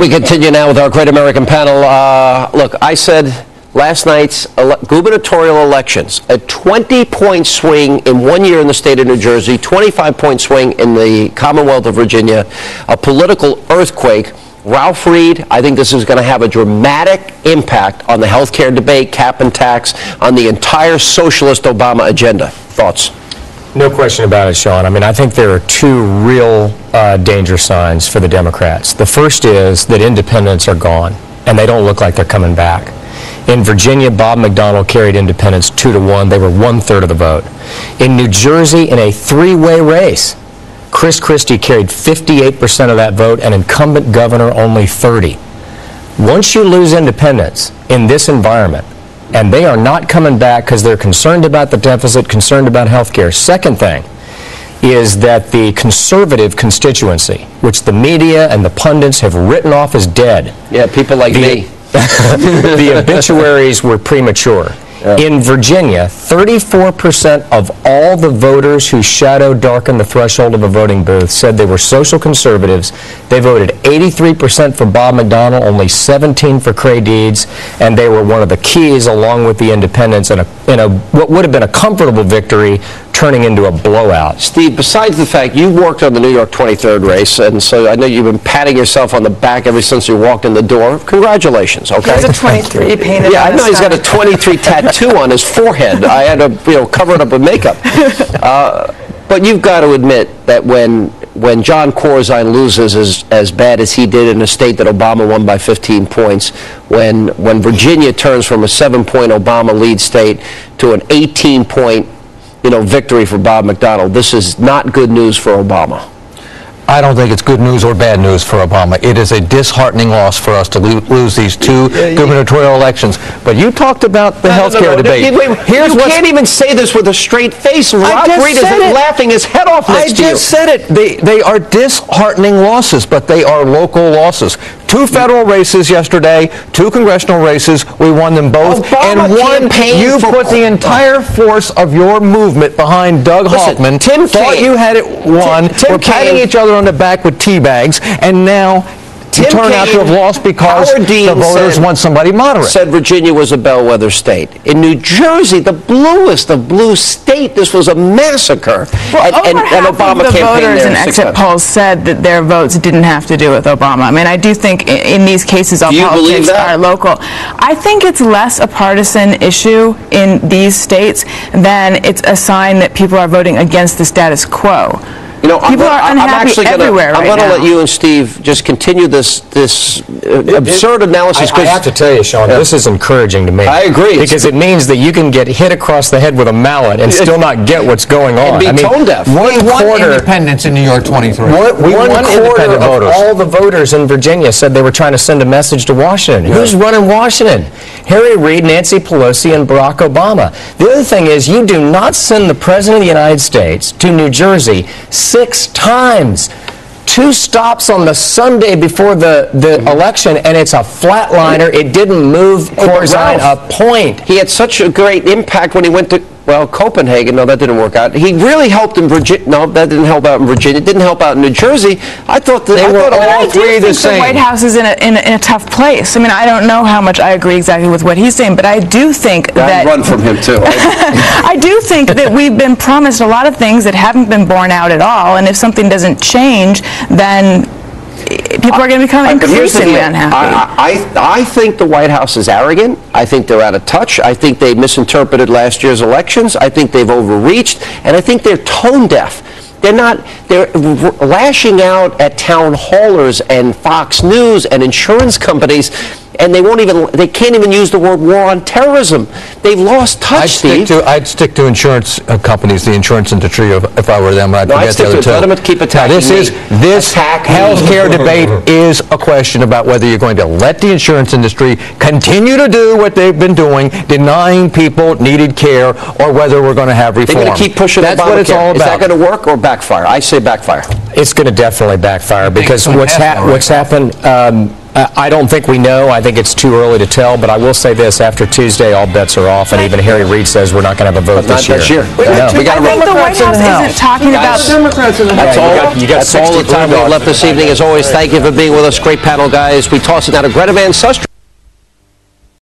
We continue now with our great American panel. Look, I said last night's gubernatorial elections, a 20-point swing in 1 year in the state of New Jersey, 25-point swing in the Commonwealth of Virginia, a political earthquake. Ralph Reed, I think this is going to have a dramatic impact on the health care debate, cap and tax, on the entire socialist Obama agenda. Thoughts? No question about it, Sean. I mean, I think there are two real danger signs for the Democrats. The first is that independents are gone, and they don't look like they're coming back. In Virginia, Bob McDonnell carried independents 2-1. They were 1/3 of the vote. In New Jersey, in a three-way race, Chris Christie carried 58% of that vote, and incumbent governor only 30%. Once you lose independents in this environment, and they are not coming back because they're concerned about the deficit, concerned about health care. Second thing is that the conservative constituency, which the media and the pundits have written off as dead. Yeah, people like me. The obituaries were premature. Yeah. In Virginia, 34% of all the voters who shadow darkened the threshold of a voting booth said they were social conservatives. They voted 83% for Bob McDonnell, only 17% for Cray Deeds, and they were one of the keys, along with the independents, in what would have been a comfortable victory turning into a blowout. Steve, besides the fact you worked on the New York 23rd race, and so I know you've been patting yourself on the back ever since you walked in the door. Congratulations, okay? He has a 23 painted Yeah, on I know his he's got a 23 tattoo on his forehead. I had to, cover it up with makeup. But you've got to admit that when John Corzine loses as bad as he did in a state that Obama won by 15 points, when Virginia turns from a 7-point Obama lead state to an 18-point victory for Bob McDonnell, this is not good news for Obama. I don't think it's good news or bad news for Obama. It is a disheartening loss for us to lose these two gubernatorial elections. But you talked about the health care debate. You can't even say this with a straight face. Ralph Reed is laughing his head off next to you. I just said it. They are disheartening losses, but they are local losses. 2 federal races yesterday, 2 congressional races. We won them both. Obama and you put the entire force of your movement behind Doug Hoffman. Tim thought you had it won. We're patting each other on the back with tea bags, and now you turn out to have lost because the voters want somebody moderate. Said Virginia was a bellwether state. In New Jersey, the bluest of blue state, this was a massacre. Well, and Obama of the voters in exit polls said that their votes didn't have to do with Obama. I mean, I do think in these cases all politics are local. I think it's less a partisan issue in these states than it's a sign that people are voting against the status quo. People are unhappy everywhere right now. I'm going to let you and Steve just continue this absurd analysis. I have to tell you, Sean, this is encouraging to me. I agree. Because it means that you can get hit across the head with a mallet and still not get what's going on. And be tone deaf. We won independents in New York 23. One quarter of all the voters in Virginia said they were trying to send a message to Washington. Yeah. Who's running Washington? Harry Reid, Nancy Pelosi, and Barack Obama. The other thing is you do not send the President of the United States to New Jersey 6 times. 2 stops on the Sunday before the election, and it's a flatliner. It didn't move Corzine a point. He had such a great impact when he went to, Copenhagen. No, that didn't work out. He really helped in Virginia. No, that didn't help out in Virginia. It didn't help out in New Jersey. I thought that all three the same. The White House is in a tough place. I mean, I don't know how much I agree exactly with what he's saying, but I do think that... I'd run from him, too. I do think that we've been promised a lot of things that haven't been borne out at all, and if something doesn't change, then... people are going to become increasingly unhappy. I think the White House is arrogant. I think they're out of touch. I think they misinterpreted last year's elections. I think they've overreached. And I think they're tone deaf. They're lashing out at town hallers and Fox News and insurance companies, and they can't even use the word war on terrorism. They've lost touch, Steve. I'd stick to insurance companies, the insurance industry, if I were them. I'd forget the other two. Let them keep attacking This health care debate is a question about whether you're going to let the insurance industry continue to do what they've been doing, denying people needed care, or whether we're going to have reform. They're going to keep pushing That's what it's all about. Is that going to work or backfire? I say backfire. It's going to definitely backfire because what's happened I don't think we know. I think it's too early to tell, but I will say this, after Tuesday, all bets are off, and even Harry Reid says we're not going to have a vote this year. We got I think the White House isn't talking about... That's all the time we have left this evening. As always, thank you for being with us. Great panel, guys. We toss it now to Greta Van Susteren.